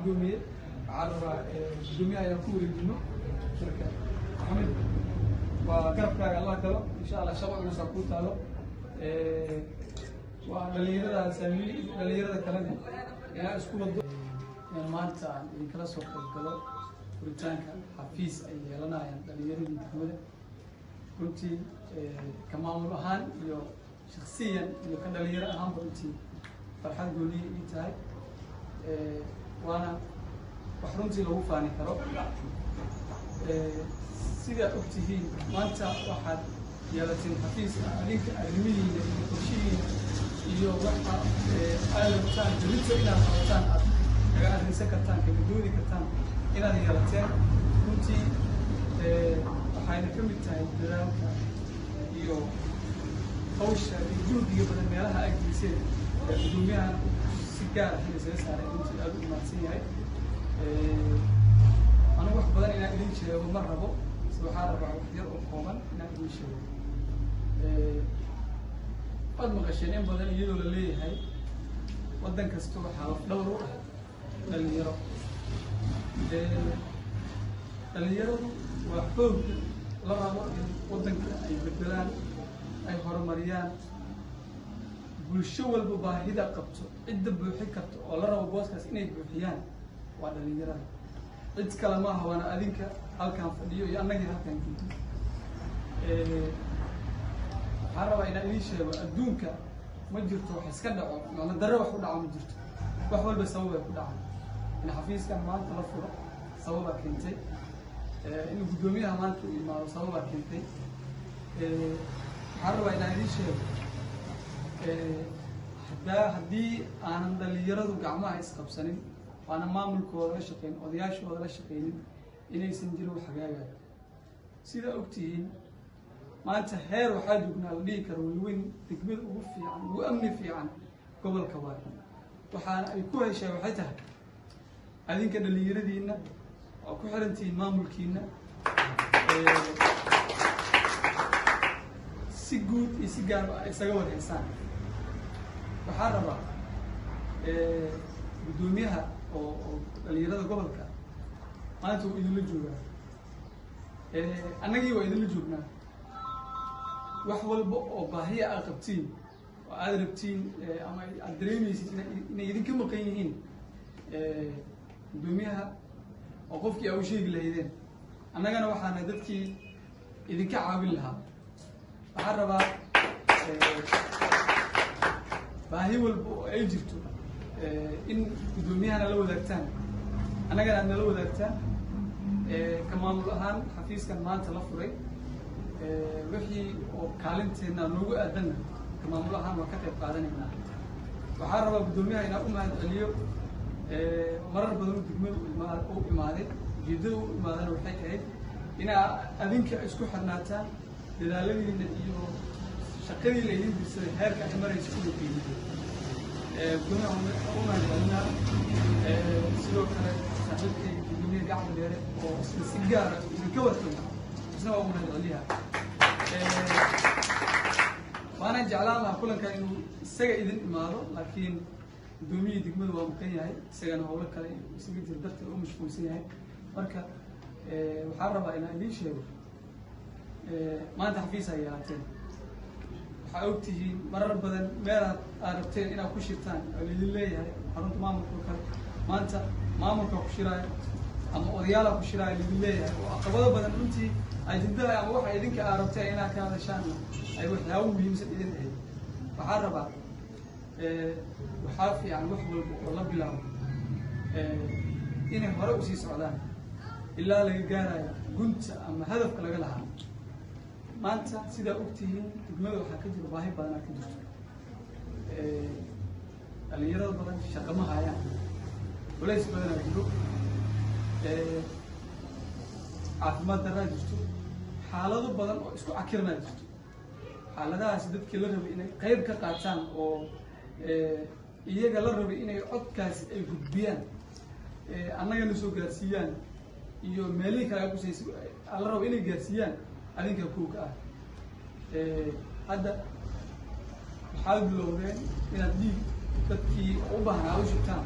قدومية عرّا قدومية أيام كوري جنو شركة محمد وقرب كاغ الله كله إن شاء الله شباب نساكو تالو ودليرة سامي دليرة كلامي يا اسكو بدو يعني ما أنت يكلاس وقت كله بريتانيا حفيز أي لنا يعني دليرة دي كنت كمان مهان يو شخصيا يو كان دليرة أهم كنتي فرحان قولي إيتاي وأنا وحرمتي له فاني كرو سيدا أكتهين ما أنت واحد يالتين حفيز عليك علمي يكشين يو واحد ألتان جلسة إلى ألتان أجا أدرس كتان كبدوري كتان إلى يالتين كنت waxayna ka mid tahay dadaalka iyo hawsha juhdi badan meelaha ay gelisay gudoomiyaha si gaar ah isaga saaray intii aad u imaansan yahay ana wax badan inaan idin sheego ma rabo waxaan rabaa wax yar oo kooban inaan idin sheego qad maqasheen in badan iyadoo la leeyahay wadan kasta waxaa dhowr u ah dhalinyaradu waa xoog la rabo in wadanka ay bedelaan ay horumariyaan bulsho walba baahida qabto cidda buuxin karto oo la rabo booskaas inay buuxiyaan waa dhalinyarada cid kale ma aha waana adinka halkan fadhiyo iyo annagii halkan joogo waxaan rabaa inaan idiin sheego adduunka ma jirto wax iska dhaco macna darre wax u dhaco ma jirto wax walba sabab ay ku dhacaan in xafiiskan maanta la furo sababa keentay إنه قدوميها ما أنتوا ما وصلوا كنتي حرب إلى هذه الشيء حتى هدي أنا اللي يردوا جماعة يسقط سنين وأنا ما أملك ولا شقين وضياش ولا شقين إني يسنجلوا حاجة سيدا أكتين ما أنت هير وحد يبنى وليكر والوين تقبل وفي عن وأمن في عن قبل كوارث وحنا يكون شيء وحتها هذين كده اللي يردينا أو كحرنتي ما ملكينا سجود يسجار يسجور إنسان وحربا بدونها أو اللي يراد قبل كا ما أنتوا يدل الجوع أنا جيوا يدل الجوعنا وحول باهي أقبتين وأدربتين أما أدريمي إن يدين كم مكينين بدونها وقفك أو شيء بالهيدين أنا جانا وحنا دتكي إذا كعابل لها حربا باهي والأيجتو إن بدونيها أنا لو ذاكتان أنا جانا لو ذاكتان كمان الآن حفيز كان ما تلفري وحي وكالنتنا نوجو أدنى كمان الآن وكتب قادني هنا وحربا بدونيها هنا اليوم مرر بدون دقمة أو إمادة جدو إمادة وحكي إن أذنك إسكو حناتا لذلك إن إيو شقري اللي يلبس هيرك أحمر يسكو فيه كنا هم عندنا سلوك سافرت الدنيا قاعدة ديره أو السيجارة الكوارث بس نوع من عليها وأنا جعلنا كلنا كانوا السجى إذن إمادة لكن دومي دقمة ومكانها سجن هؤلاء كلا سجن جدرت أو مش فوسيها مركا وحربا إلى أي شيء ما أنت حفيزها يا عتين حاولتي مرة بدل مرة عرفتين إن أكو شيطان اللي لله يعني حرمت ما ممكن ما أنت ما ممكن أكو شراء أما أريال أكو شراء اللي لله يعني وأقبض بدل أنت أجدها يعني واحد يدينك عرفتين إن كان شان أي واحد يوم بيمسك إذن هي وحربا وحافي عن وحول والله بالله إنه هرب سي سعدان إلا لقانا قلت أما هدف كلا لها ما أنت سيدا أكتهين تجمعوا حكيتي رباهي بدنا كدوس اللي يرى بدنا شقمها يعني وليس بدنا كدو عثمان دراجته حالة بدنا إسكو أكيرنا جته حالة سيدت كلا ربي إنه قيب كقاتان أو iyaga la rabay inay codkaas ay gudbiyaan annagana soo gaarsiiyaan iyo meelihii kale ku saysi la rabo inay gaarsiiyaan adinka kuuka ah hadda waxaad bilowdeen inaad dhiig dadkii u baahnaa u shubtaan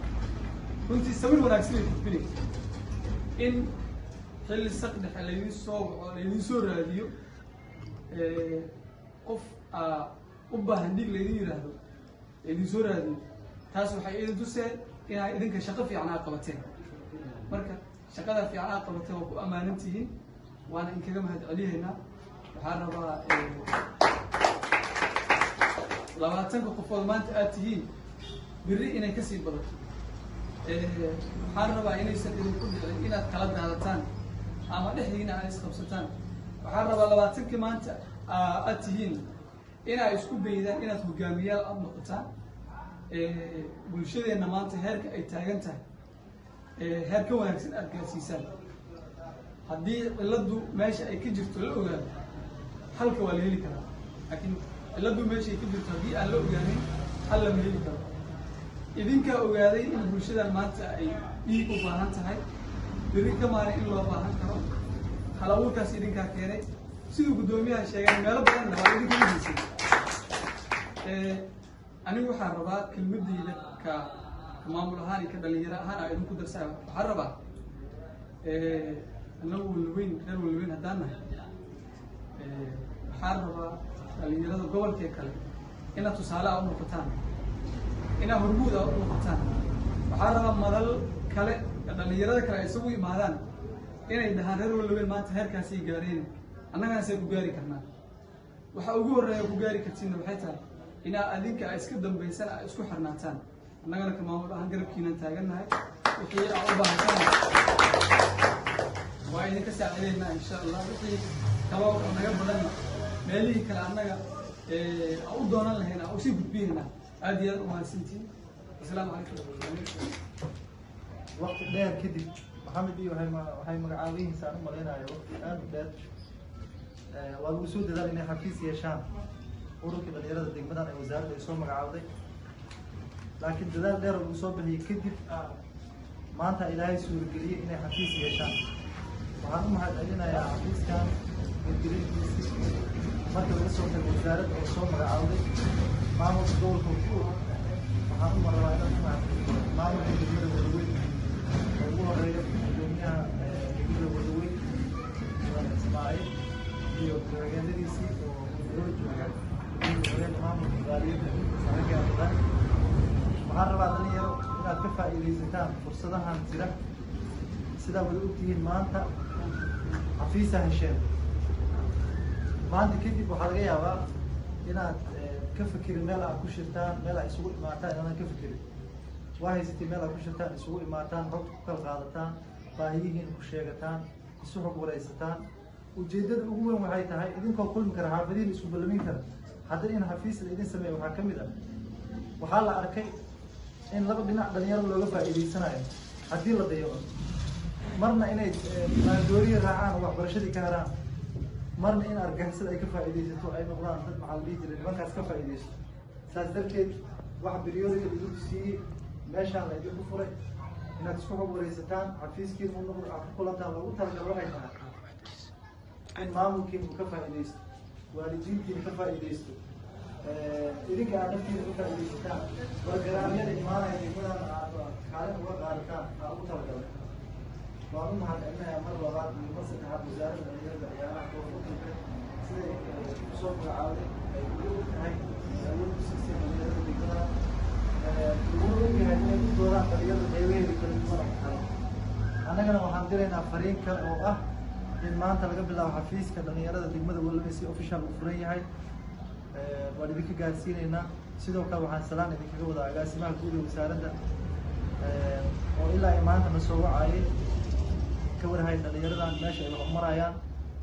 runtii sawir wanaagsan ay gudbinaysa in xilli saqdhex laydin soo raadiyo qof u baahan dhig laydin yidhaahdo laydin soo raadiyo taas waxay idin tuseen inaa idinka shaqo fiican aa qabateen marka shaqada fiican aa qabateen waa ku ammaanan tihiin waana inkaga mahad celiyaynaa waxaan rabaa 20 qofood maanta aad tihiin berri inay kasii badato waxaan rabaa inaysan idinku dhicin inaad kala daadataan ama dhexdiina aad isqabsataan waxaan rabaa 20 maanta aad tihiin inay isku beydaan inaad hogaamiyaal aad noqotaan bulshadeenna maanta heerka ay taagan tahay heer ka wanaagsan aad gaarsiisaan haddii ciladu meesha ay ka jirto la ogaado halka waa la heli karaa laakiin ciladu meesha ay ka jirto haddii aan la ogaanin hal lama heli karo idinkaa ogaaday in bulshadan maanta ay dhiig u baahan tahay berri ka maalin in loo baahan karo hal abuurkaas idinkaa keenay siduu guddoomiyaha sheegay meelo badanna waa idinka hiisay anigu waxaan rabaa kelmadayda ka maamul ahaan iyo ka dhalinyaro ahaan aa idinku darsaa waxaan rabaa annagu walweyn reer walweyn haddaan nahay waxaan rabaa dhalinyarada gobolkee kale inaad tusaale a u noqotaan inaad hormuud a u noqotaan waxaan rabaa madal kale dhalinyarada kale ay isagu imaadaan inay dhahaan reer walweyn maanta heerkaasay gaareen annagaasay ku gaari karnaa waxa ugu horreeya ku gaari kartiinna waxay tahay inaa adinka a iska dambaysan a isku xirnaataan annagana ka maamul ahaan garabkiinan taagannahay wixii aa u baahataan waa idinka saacidaynaa insha allah wixii kaloo naga badanna meelihii kale annaga a u doonan lahayn a usii gudbiyaynaa aad iyo aad u mahadsantihiin asalaamu calaykum waqti dheer kadib maxamed iyo waxay magacaabihiisaan u malaynayo waqti aad u dheer waa lagu soo dadaal inay xafiis yeeshaan ururkii dhalinyarada degmadan ee wasaaradda ay soo magacaawday laakiin dadaal dheer oo lagu soo bixiyey kadib maanta ilaahay suurageliyey inay xafiis yeeshaan waxaan u mahad celinayaa xafiiskan hirgelintiisii marka laga soo tago wasaaradda oo soo magacaawday maamulka gobolka Huur waxaan u marnaa inaan u mahadceliyo maamulka degmada Wadaweyn oo ugu horeeya guddoomiyaha degmada Wadaweyn Ismaaciil iyo ku-xigeenadiisii oo loo jooga maamulka gaaliyada sanadkii afraad waxaan rabaa dhalinyaro inaad ka faa'iidaysataan fursadahan jira sidaa wada ogtihiin maanta xafiisa hesheen maanta kadib waxaa laga yaabaa inaad ka fikirin meel aad ku shirtaan meel aad isugu imaataan inaadan ka fikirin waa haysatay meel aad ku shirtaan isugu imaataan xogta ku kala qaadataan baahiyihiin ku sheegataan isu xog waraysataan ujeedada ugu weyn waxay tahay idinkoo kulmi kara xaafadiin isku ballamin kara haddii in xafiis la idin sameeyo waxaa ka mid ah waxaa la arkay in laba dhinac dhalinyaro looga faa'iidaysanayo haddii la dayaco marna inay maandooriya raacaan oo waxbarashadii ka haraan marna in argagixisada ay ka faa'iidaysato ay noqdaan dad maxaa la dhihi jiray nimankaas ka faa'iidaysto saas darteed wax biryooda idinku siiyey meeshaan la idinku furay inaad isku xog waraysataan xafiiskiin u noqdo aad ku kulantaan loogu talagalo waxay tahay in maamulkiinu ka faa'iidaysto waalidiintiina ka faa'iidaysto idinka aad naftiina ka faa'iidaysataan wargaraamyada imaanaya degmadan aad kaalin uga qaadataan aa ugu talagalay waan u mahadcelinayaa mar labaad iyo mar saddexaad wasaaradda dhalinyarada ciyaaraha koonfurta siday usoo magacaawday ay ugu og tahay awood ku siisay dhalinyarada degmada ugu ogyahay inay u doodaan dhalinyarada qeybaheeda kala duwan oo kale annagana waxaan diraynaa fariin kale oo ah in maanta laga bilaabo xafiiska dhalinyarada degmada Walaweyn si official u furan yahay waan idinka gaarsiinaynaa sidoo kale waxaan salaan idinkaga wadaa agaasimaha guud ee wasaaradda oo ilaa ay maanta na soo wacayay ka warhayn dhalinyaradan meesha ay wax marayaan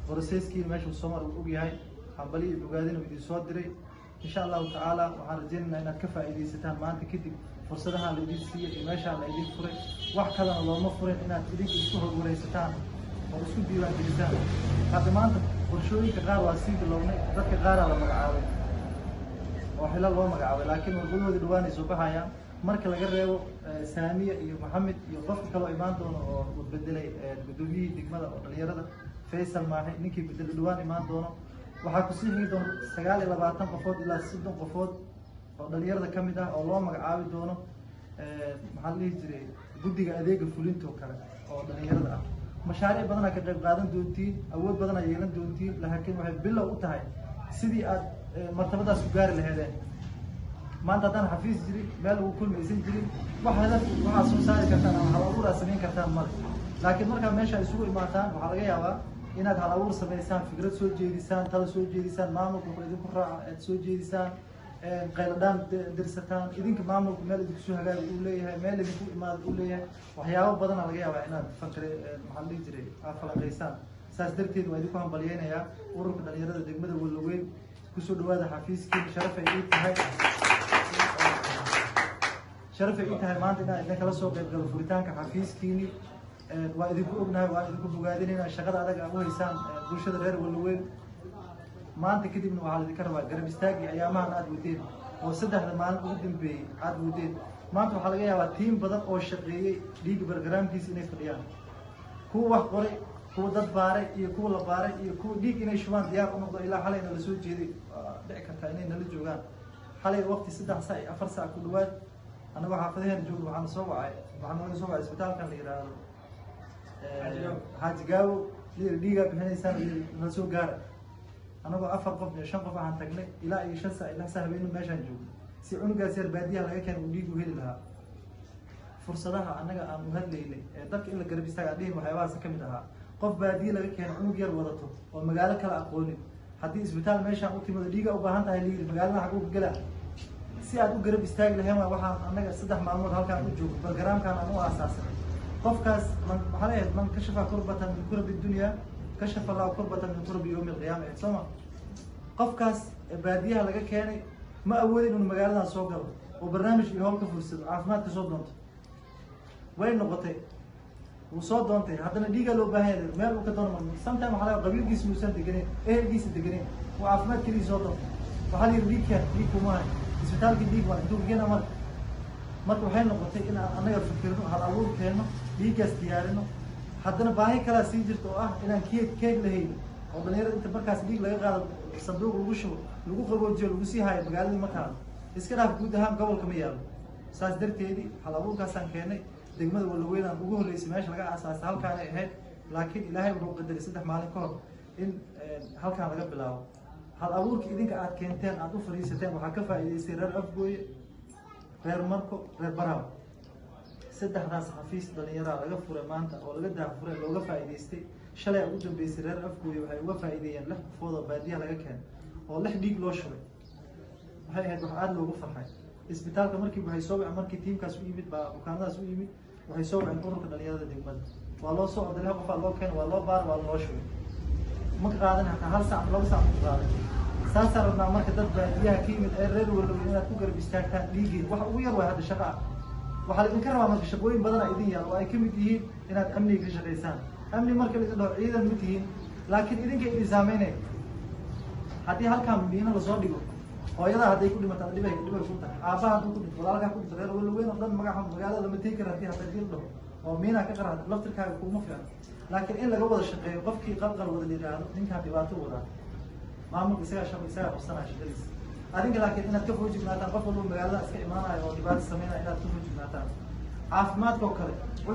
boroseskiina meesha uu soo mar uu og yahay hambali iyo bogaadin uu idin soo diray insha allahu tacaala waxaan rajaynaynaa inaad ka faa'iidaysataan maanta kadib fursadahan la idin siiyey iyo meeshaan la idin furay wax kalena looma furin inaad idinka isku horwaraysataan oo isku diiwaan gelisaan hadda maanta qorshooyinka qaar waa sii bilownay dadka qaaraa la magacaabay oo xilal loo magacaabay laakiin warbadoodii dhawaanay soo baxayaan marka laga reebo saamiya iyo maxamed iyo qofka kaloo imaan doono oo bedelay guddoomiyihii degmada oo dhalinyarada faysal maahe ninkii bedel dhawaan imaan doono waxaa ku sii xigi doona 29 qofood ilaa 60 qofood oo dhalinyarada ka mid ah oo loo magacaabi doono maxaa la dhihi jiray guddiga adeega fulinta kale oo dhalinyarada ah mashaariic badan ka qayb qaadan doontiin awood badan ay yeelan doontiin laakiin waxay bilow u tahay sidii aad martabadaas ku gaari lahaydeen maanta haddaan xafiis jiri meel ugu kulmaysan jirin waxaa soo saari kartaan ama hal abuur aad samayn kartaan male laakiin markaa meesha isugu imaataan waxaa laga yaabaa inaad hal abuur samaysaan fikrad soo jeedisaan talo soo jeedisaan maamulka wuxuu idinku raaca aad soo jeedisaan qayladhaan dirsataan idinka maamulka meel idinku soo hagaaga uu leeyahay meel idinku imaada uu leeyahay waxyaabo badana laga yaabaa inaad fankare maxaa la dhihi jiray aad falanqaysaan saas darteed waa idinku hambalyeynayaa ururka dhalinyarada degmada Walaweyn kusoo dhawaada xafiiskii sharaf ay ii tahay maanta inaan idin kala soo qayb galo furitaanka xafiiskiini waa idinku ognahay waa idinku bogaadinaynaa shaqada adag aad u haysaan bulshada reer Walaweyn maanta kadibna waxaa idinka rabaa garab istaagi ayaamahan aad wadeen oo saddexda maalin ugu dambeeyay aad wadeen maanta waxaa laga yaabaa tiim badan oo shaqeeyay dhiig barnaamijkiisa inay fadhiyaan kuwa wax qoray kuwa dad baaray iyo kuwa la baaray iyo kuwa dhiig inay shubaan diyaar u noqdo ilaa xalayna la soo jeeday dhici kartaa inay nala joogaan xalay waqti 3 saac iyo 4 saac ku dhawaad anagoo xaafadaheen joogno waxaan soo wacay isbitaalkan la yiraahdo Haji Gaawo dhiiga bixinaysaan la soo gaaray anagoo 4 qof iyo 5 qof aan tagnay ilaa 5 saac ilaa habeenimo meeshaan joogno si cunugaas yar baadiyaha laga keenay uu dhiig u heli lahaa fursadaha anaga aan u hadlaynay dadka in la garab istaaga dhihin waxyaabahaas ka mid ahaa qof baadiye laga keenay cunug yar wadato oo magaalo kala aqoonin haddii isbitaal meeshaan u timado dhiiga u baahan tahay liiri magaalada xaguu ka galaa si aad u garab istaagi lahayn waxaan anaga 3 maalmood halkaan u joogno barnaamijkan aan u aasaasay qofkaas maxaa leeyahay man kashafa kurbatan min kurbi dunya kashafa Allah kurbatan min kurbi yawm al-qiyamah sama qofkaas baadiyaha laga keenay ma awoodin inuu magaalada soo galo oo barnaamij iyo hawlka fursad caafimaad ka soo doonto way noqotay uu soo doontay haddana dhiiga loo baahan yahay meel uu ka doono sometimes waxa laga qabiilkiisa muusan deganeen ehelkiisa deganeen oo caafimaad kaliya soo doonto waxa la yiri dhiig kuma isbitaalka dhiig waa intuu geena marka waxay noqotay in aan anaga fikirno hal abuur keeno dhiigaas diyaarino haddana baahi kala sii jirto oo ah inaan keeg lahayn oo dhalinyarada inta markaas dhiig laga qaado sanduuq lagu shubo lagu qaboojiyo lagu sii haayo magaalada ma taalo iska dhaaf guud ahaan gobolka ma yaalo saas darteedii hal abuurkaasaan keenay degmada Walaweyn aan ugu horeysay meesha laga aasaasay halkaan ay ahayd laakiin ilaahay wuxuu qadaray 3 maalin ka hor in halkaan laga bilaabo hal abuurka idinka aad keenteen aad u fariisateen waxaa ka faa'iideystay reer Afgooye reer Marko reer Baraw saddexdaas xafiis dhalinyarada laga furay maanta oo laga daafuray looga faa'iideystay shalay ugu dambeysay reer Afgooye waxay uga faa'iideeyeen 6 qofood oo baadiyaha laga keenay oo 6 dhiig loo shubay waxay ahayd wax aad loogu farxay isbitaalka markii waxay soo wacay markii tiimkaas u yimid baa bukaanadaas u yimid waxay soo waceen ururka dhalinyarada degmada waa loo soo orday qof loo keenay waa loo baar waa loo shubay ma qaadan hataa 1 saac 2 saac ku qaadan saasar rabnaa marka dad baadiyaha ka yimid ee reer Walaweyn inaad ku garab istaagtaan dhiigii wax ugu yar waa hadda shaqo waxaa idinka rabaa marka shaqooyin badan ay idin yaal oo ay ka mid yihiin inaad amniga ka shaqeysaan amni marka la dhaho ciidan ma tihiin laakiin idinka idin saameynay haddii halkaan miina la soo dhigo hooyada hadday ku dhimato dhibay ku tahay aabaha hadduu ku dhinto walaalka ku dhinto reer Walaweyn oo dhan magaca magaalada lama tii kara haddii hadii la dhaho oo miina ka qarad laftirkaaga kuma fiican laakiin in laga wada shaqeeyo qofkii qalqal wada yiraahdo ninka dhibaato wada maamulka isaga qabsanaa shaqadiisa adinka laakiin inaad ka foojignaatan qof walba magaalada iska imaanayo oo dhibaato sameynaya inaad ka foojignaatan caafimaadka oo kale